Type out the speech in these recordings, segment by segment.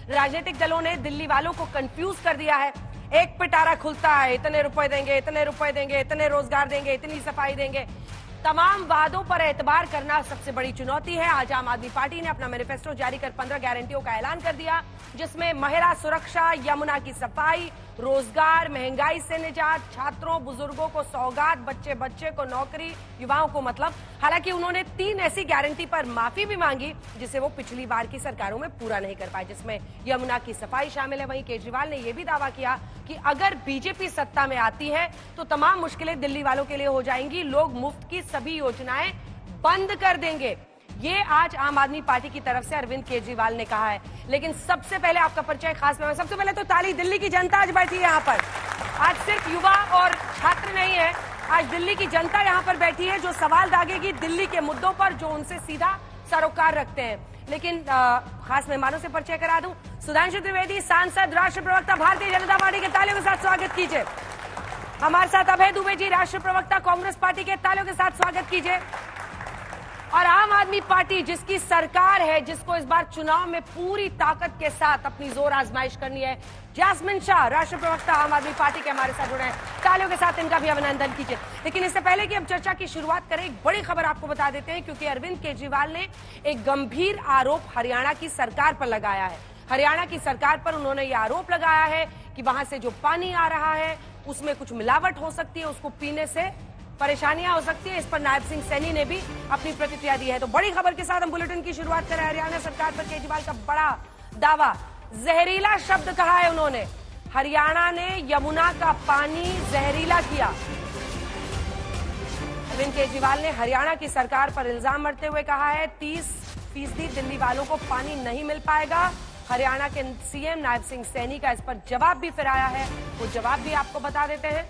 राजनीतिक दलों ने दिल्ली वालों को कंफ्यूज कर दिया है। एक पिटारा खुलता है, इतने रुपए देंगे, इतने रुपए देंगे, इतने रोजगार देंगे, इतनी सफाई देंगे। तमाम वादों पर एतबार करना सबसे बड़ी चुनौती है। आज आम आदमी पार्टी ने अपना मैनिफेस्टो जारी कर 15 गारंटियों का ऐलान कर दिया, जिसमें महिला सुरक्षा, यमुना की सफाई, रोजगार, महंगाई से निजात, छात्रों बुजुर्गों को सौगात, बच्चे बच्चे को नौकरी, युवाओं को मतलब। हालांकि उन्होंने 3 ऐसी गारंटी पर माफी भी मांगी जिसे वो पिछली बार की सरकारों में पूरा नहीं कर पाए, जिसमें यमुना की सफाई शामिल है। वहीं केजरीवाल ने यह भी दावा किया कि अगर बीजेपी सत्ता में आती है तो तमाम मुश्किलें दिल्ली वालों के लिए हो जाएंगी, लोग मुफ्त की सभी योजनाएं बंद कर देंगे। ये आज आम आदमी पार्टी की तरफ से अरविंद केजरीवाल ने कहा है। लेकिन सबसे पहले आपका परिचय खास में, सबसे पहले तो ताली, दिल्ली की जनता आज बैठी है यहाँ पर। आज सिर्फ युवा और छात्र नहीं है, आज दिल्ली की जनता यहाँ पर बैठी है जो सवाल दागेगी दिल्ली के मुद्दों पर, जो उनसे सीधा सरोकार रखते हैं। लेकिन खास मेहमानों से परिचय करा दूं। सुधांशु त्रिवेदी, सांसद, राष्ट्र प्रवक्ता, भारतीय जनता पार्टी के तालियों के साथ स्वागत कीजिए। हमारे साथ अभय दुबे जी, राष्ट्र प्रवक्ता, कांग्रेस पार्टी के तालियों के साथ स्वागत कीजिए। और आम आदमी पार्टी जिसकी सरकार है, जिसको इस बार चुनाव में पूरी ताकत के साथ अपनी जोर आजमाइश करनी है, जैस्मिन शाह, राष्ट्र प्रवक्ता आम आदमी पार्टी के हमारे साथ जुड़े हैं। तालियों के साथ इनका भी अभिनंदन कीजिए। लेकिन इससे पहले कि हम चर्चा की शुरुआत करें, एक बड़ी खबर आपको बता देते हैं, क्योंकि अरविंद केजरीवाल ने एक गंभीर आरोप हरियाणा की सरकार पर लगाया है। हरियाणा की सरकार पर उन्होंने ये आरोप लगाया है कि वहां से जो पानी आ रहा है उसमें कुछ मिलावट हो सकती है, उसको पीने से परेशानियां हो सकती है। इस पर नायब सिंह सैनी ने भी अपनी प्रतिक्रिया दी है। तो बड़ी खबर के साथ हम बुलेटिन की शुरुआत करें। हरियाणा सरकार पर केजरीवाल का बड़ा दावा, जहरीला शब्द कहा है उन्होंने। हरियाणा ने यमुना का पानी जहरीला किया। अरविंद केजरीवाल ने हरियाणा की सरकार पर इल्जाम मरते हुए कहा है 30% दिल्ली वालों को पानी नहीं मिल पाएगा। हरियाणा के सीएम नायब सिंह सैनी का इस पर जवाब भी फिर आया है, वो जवाब भी आपको बता देते हैं।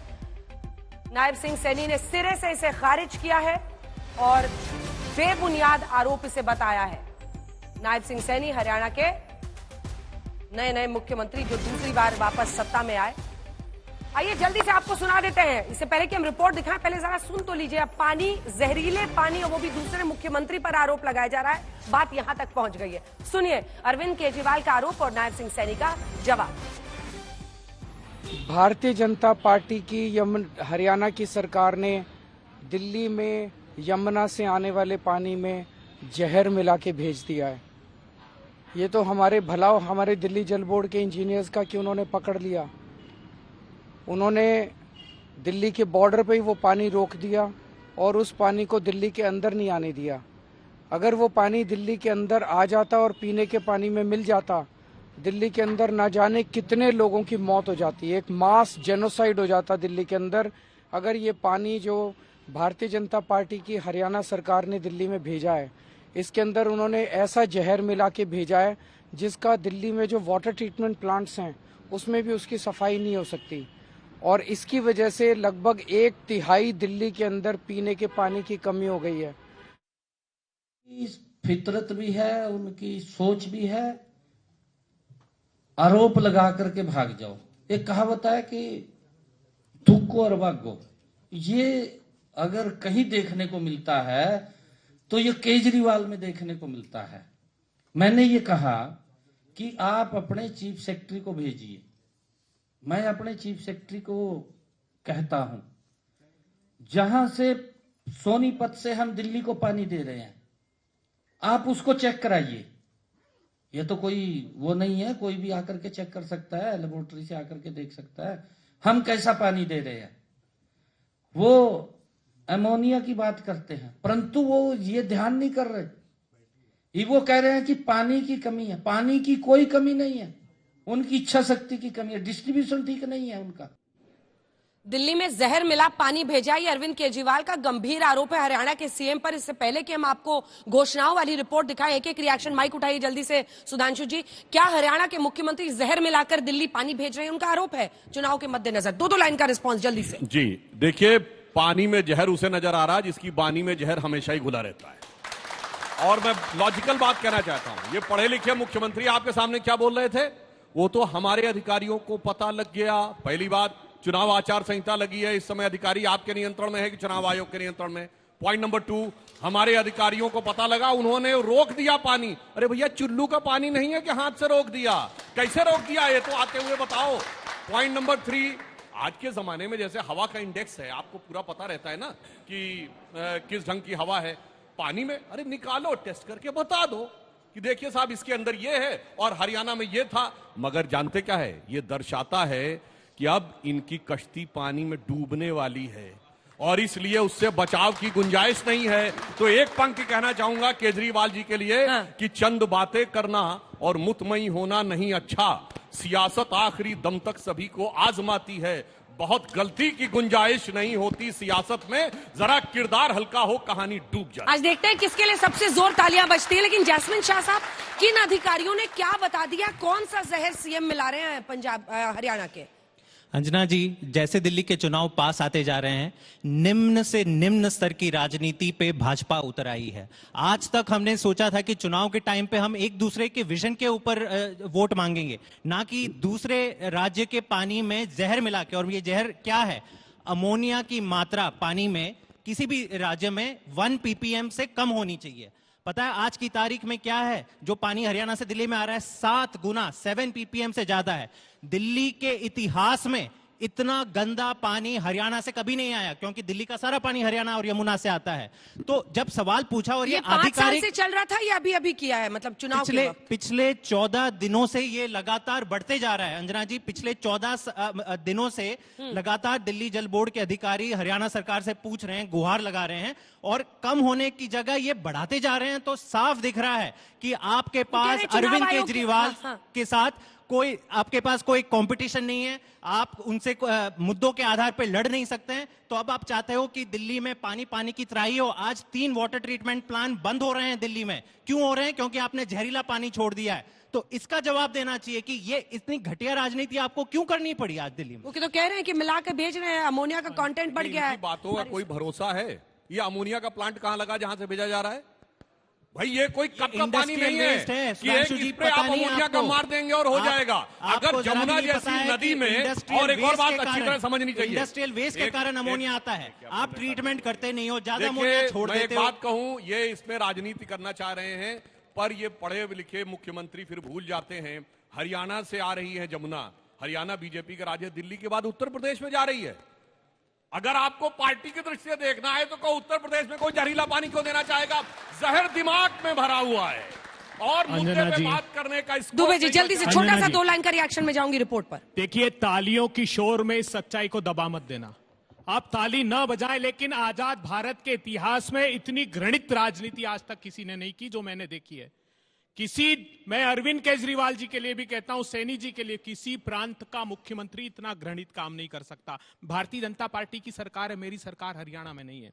नायब सिंह सैनी ने सिरे से इसे खारिज किया है और बेबुनियाद आरोप इसे बताया है। नायब सिंह सैनी हरियाणा के नए मुख्यमंत्री जो दूसरी बार वापस सत्ता में आए। आइए जल्दी से आपको सुना देते हैं, इससे पहले कि हम रिपोर्ट दिखाएं, पहले जरा सुन तो लीजिए। अब पानी, जहरीले पानी, और वो भी दूसरे मुख्यमंत्री पर आरोप लगाया जा रहा है। बात यहां तक पहुंच गई है। सुनिए अरविंद केजरीवाल का आरोप और नायब सिंह सैनी का जवाब। भारतीय जनता पार्टी की हरियाणा की सरकार ने दिल्ली में यमुना से आने वाले पानी में जहर मिला के भेज दिया है। ये तो हमारे भलाव, हमारे दिल्ली जल बोर्ड के इंजीनियर्स का कि उन्होंने पकड़ लिया। उन्होंने दिल्ली के बॉर्डर पे ही वो पानी रोक दिया और उस पानी को दिल्ली के अंदर नहीं आने दिया। अगर वो पानी दिल्ली के अंदर आ जाता और पीने के पानी में मिल जाता, दिल्ली के अंदर ना जाने कितने लोगों की मौत हो जाती, एक मास जेनोसाइड हो जाता दिल्ली के अंदर। अगर ये पानी जो भारतीय जनता पार्टी की हरियाणा सरकार ने दिल्ली में भेजा है, इसके अंदर उन्होंने ऐसा जहर मिला के भेजा है जिसका दिल्ली में जो वाटर ट्रीटमेंट प्लांट्स हैं उसमें भी उसकी सफाई नहीं हो सकती। और इसकी वजह से लगभग 1/3 दिल्ली के अंदर पीने के पानी की कमी हो गई है। फितरत भी है, उनकी सोच भी है, आरोप लगा करके भाग जाओ। एक कहावत है कि थूको और भागो। ये अगर कहीं देखने को मिलता है तो ये केजरीवाल में देखने को मिलता है। मैंने ये कहा कि आप अपने चीफ सेक्रेटरी को भेजिए। मैं अपने चीफ सेक्रेटरी को कहता हूं, जहां से सोनीपत से हम दिल्ली को पानी दे रहे हैं, आप उसको चेक कराइए। ये तो कोई वो नहीं है, कोई भी आकर के चेक कर सकता है, लेबोरेटरी से आकर के देख सकता है हम कैसा पानी दे रहे हैं। वो अमोनिया की बात करते हैं, परंतु वो ये ध्यान नहीं कर रहे। वो कह रहे हैं कि पानी की कमी है। पानी की कोई कमी नहीं है, उनकी इच्छा शक्ति की कमी है, डिस्ट्रीब्यूशन ठीक नहीं है उनका। दिल्ली में जहर मिला पानी भेजा, ये अरविंद केजरीवाल का गंभीर आरोप है हरियाणा के सीएम पर। इससे पहले कि हम आपको घोषणाओं वाली रिपोर्ट दिखाएं, एक रिएक्शन, माइक उठाइए जल्दी से सुधांशु जी। क्या हरियाणा के मुख्यमंत्री जहर मिलाकर दिल्ली पानी भेज रहे हैं, उनका आरोप है चुनाव के मद्देनजर? दो लाइन का रिस्पॉन्स जल्दी से। जी देखिए, पानी में जहर उसे नजर आ रहा है जिसकी बानी में जहर हमेशा ही घुला रहता है। और मैं लॉजिकल बात कहना चाहता हूं, ये पढ़े लिखे मुख्यमंत्री आपके सामने क्या बोल रहे थे, वो तो हमारे अधिकारियों को पता लग गया। पहली बात, चुनाव आचार संहिता लगी है, इस समय अधिकारी आपके नियंत्रण में है कि चुनाव आयोग के नियंत्रण में? पॉइंट नंबर 2, हमारे अधिकारियों को पता लगा, उन्होंने रोक दिया पानी। अरे भैया, चुल्लू का पानी नहीं है कि हाथ से रोक दिया, कैसे रोक दिया ये तो आते हुए बताओ। पॉइंट नंबर 3, आज के जमाने में जैसे हवा का इंडेक्स है, आपको पूरा पता रहता है ना कि किस ढंग की हवा है पानी में। अरे निकालो, टेस्ट करके बता दो कि देखिए साहब इसके अंदर ये है और हरियाणा में ये था। मगर जानते क्या है, ये दर्शाता है कि अब इनकी कश्ती पानी में डूबने वाली है और इसलिए उससे बचाव की गुंजाइश नहीं है। तो एक पंक्ति कहना चाहूंगा केजरीवाल जी के लिए कि चंद बातें करना और मुतमई होना नहीं अच्छा, सियासत आखिरी दम तक सभी को आजमाती है, बहुत गलती की गुंजाइश नहीं होती सियासत में, जरा किरदार हल्का हो कहानी डूब जाए। आज देखते हैं किसके लिए सबसे जोर तालियां बजती है। लेकिन जैस्मिन शाह साहब, किन अधिकारियों ने क्या बता दिया, कौन सा जहर सीएम मिला रहे हैं पंजाब हरियाणा के? अंजना जी, जैसे दिल्ली के चुनाव पास आते जा रहे हैं, निम्न से निम्न स्तर की राजनीति पे भाजपा उतर आई है। आज तक हमने सोचा था कि चुनाव के टाइम पे हम एक दूसरे के विजन के ऊपर वोट मांगेंगे, ना कि दूसरे राज्य के पानी में जहर मिला के। और ये जहर क्या है? अमोनिया की मात्रा पानी में किसी भी राज्य में 1 ppm से कम होनी चाहिए। पता है आज की तारीख में क्या है? जो पानी हरियाणा से दिल्ली में आ रहा है 7 गुना 7 ppm से ज्यादा है। दिल्ली के इतिहास में इतना गंदा पानी हरियाणा से कभी नहीं आया, क्योंकि दिल्ली का सारा पानी हरियाणा और यमुना से आता है। तो जब सवाल पूछा, और ये 5 साल से चल रहा था या अभी किया है, मतलब चुनाव पिछले 14 दिनों से ये लगातार बढ़ते जा रहा है। अंजना जी, पिछले 14 दिनों से लगातार दिल्ली जल बोर्ड के अधिकारी हरियाणा सरकार से पूछ रहे हैं, गुहार लगा रहे हैं, और कम होने की जगह ये बढ़ाते जा रहे हैं। तो साफ दिख रहा है कि आपके पास अरविंद केजरीवाल के साथ आपके पास कोई कंपटीशन नहीं है, आप उनसे मुद्दों के आधार पर लड़ नहीं सकते हैं। तो अब आप चाहते हो कि दिल्ली में पानी की त्राही हो। आज 3 वाटर ट्रीटमेंट प्लांट बंद हो रहे हैं दिल्ली में। क्यों हो रहे हैं? क्योंकि आपने जहरीला पानी छोड़ दिया है। तो इसका जवाब देना चाहिए कि ये इतनी घटिया राजनीति आपको क्यों करनी पड़ी आज दिल्ली में। वो तो कह रहे हैं कि मिला के भेज रहे हैं, अमोनिया का कंटेंट बढ़ गया है। बातों का कोई भरोसा है? ये अमोनिया का प्लांट कहां लगा जहां से भेजा जा रहा है? भाई ये कोई कप का पानी नहीं है कि एक स्प्रे आप अमोनिया का मार देंगे और हो जाएगा। अगर जमुना जैसी नदी में, और एक और बात अच्छी तरह समझनी चाहिए, इंडस्ट्रियल वेस्ट के कारण अमोनिया आता है, आप ट्रीटमेंट करते नहीं हो, ज्यादा अमोनिया छोड़ देते हो। मैं एक बात कहूं, ये इसमें राजनीति करना चाह रहे हैं, पर ये पढ़े लिखे मुख्यमंत्री फिर भूल जाते हैं हरियाणा से आ रही है जमुना। हरियाणा बीजेपी का राज्य, दिल्ली के बाद उत्तर प्रदेश में जा रही है। अगर आपको पार्टी की दृष्टि से देखना है तो उत्तर प्रदेश में कोई जहरीला पानी क्यों देना चाहेगा? जहर दिमाग में भरा हुआ है और मुद्दे पे बात करने का दुबे जी, जल्दी से छोटा सा 2 लाइन का रिएक्शन में जाऊंगी रिपोर्ट पर। देखिए, तालियों की शोर में इस सच्चाई को दबा मत देना। आप ताली न बजाएं, लेकिन आजाद भारत के इतिहास में इतनी घृणित राजनीति आज तक किसी ने नहीं की जो मैंने देखी है। मैं अरविंद केजरीवाल जी के लिए भी कहता हूं, सैनी जी के लिए, किसी प्रांत का मुख्यमंत्री इतना घृणित काम नहीं कर सकता। भारतीय जनता पार्टी की सरकार है, मेरी सरकार हरियाणा में नहीं है।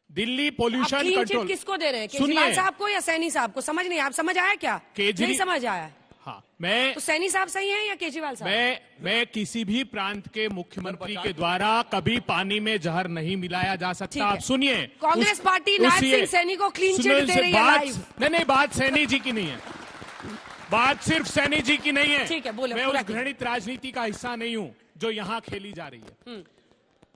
दिल्ली पोल्यूशन कंट्रोल किसको दे रहे हैं, केजरीवाल साहब को या सैनी साहब को? समझ नहीं, आप समझ आया क्या? नहीं समझ आया। हाँ, मैं तो सैनी साहब सही हैं या केजरीवाल साहब? मैं किसी भी प्रांत के मुख्यमंत्री के द्वारा कभी पानी में जहर नहीं मिलाया जा सकता। आप सुनिए, कांग्रेस पार्टी नायब सिंह सैनी को क्लीन चिट दे रही है लाइव। नहीं, बात सैनी जी की नहीं है, बात सिर्फ सैनी जी की नहीं है। ठीक है, बोलो। मैं उस घृणित राजनीति का हिस्सा नहीं हूं जो यहाँ खेली जा रही है।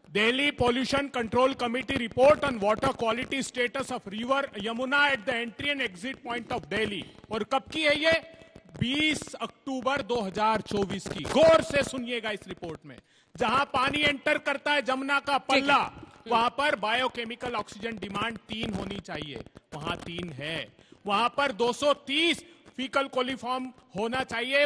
Delhi pollution control committee report on water quality status of river Yamuna at the entry and exit point of Delhi. और कब की है ये? 20 अक्टूबर 2024 की। गौर से सुनिएगा इस रिपोर्ट में। जहां पानी एंटर करता है जमुना का पल्ला, वहां पर बायोकेमिकल ऑक्सीजन डिमांड 3 होनी चाहिए, वहां 3 है। वहां पर 230 फीकल कोलिफॉर्म होना चाहिए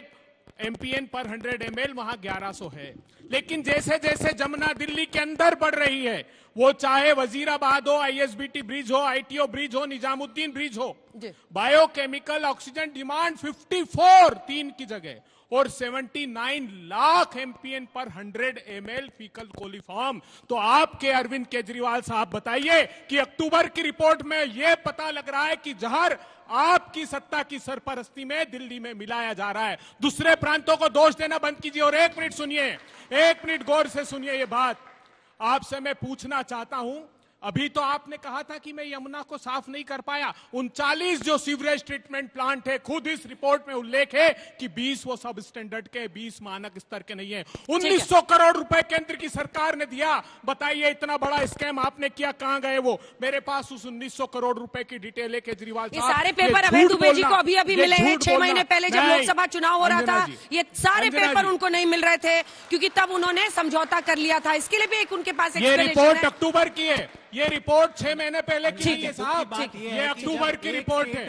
एमपीएन पर 100 ml, वहां 1100 है। लेकिन जैसे जैसे जमुना दिल्ली के अंदर बढ़ रही है, वो चाहे वजीराबाद हो, आईएसबीटी ब्रिज हो, आईटीओ ब्रिज हो, निजामुद्दीन ब्रिज हो, बायोकेमिकल ऑक्सीजन डिमांड 54 3 की जगह, और 79 लाख एमपीएन पर 100 ml फीकल कोलिफॉर्म। तो आपके अरविंद केजरीवाल साहब बताइए कि अक्टूबर की रिपोर्ट में यह पता लग रहा है कि जहर आपकी सत्ता की सरपरस्ती में दिल्ली में मिलाया जा रहा है। दूसरे प्रांतों को दोष देना बंद कीजिए। और 1 मिनट सुनिए, 1 मिनट गौर से सुनिए ये बात। आपसे मैं पूछना चाहता हूं, अभी तो आपने कहा था कि मैं यमुना को साफ नहीं कर पाया। 39 जो सीवरेज ट्रीटमेंट प्लांट है, खुद इस रिपोर्ट में उल्लेख है कि 20 वो सब स्टैंडर्ड के, 20 मानक स्तर के नहीं है। 1900 करोड़ रुपए केंद्र की सरकार ने दिया। बताइए इतना बड़ा स्कैम आपने किया, कहां गए वो? मेरे पास उस 1900 करोड़ रुपए की डिटेल है केजरीवाल ये साहब। सारे पेपर अभय दुबे जी को अभी अभी ये मिले हैं। झूठ 6 महीने बोलना। पहले जब नहीं, लोकसभा चुनाव हो रहा अंजना था, जी, ये सारे अंजना पेपर जी। उनको नहीं मिल रहे थे, क्योंकि तब उन्होंने समझौता कर लिया था। इसके लिए भी एक उनके पास ये explanation रिपोर्ट है। अक्टूबर की है। ये रिपोर्ट 6 महीने पहले की ठीक नहीं है, है साहब, बात ये ये है कि अक्टूबर जब की एक रिपोर्ट स्टेट है।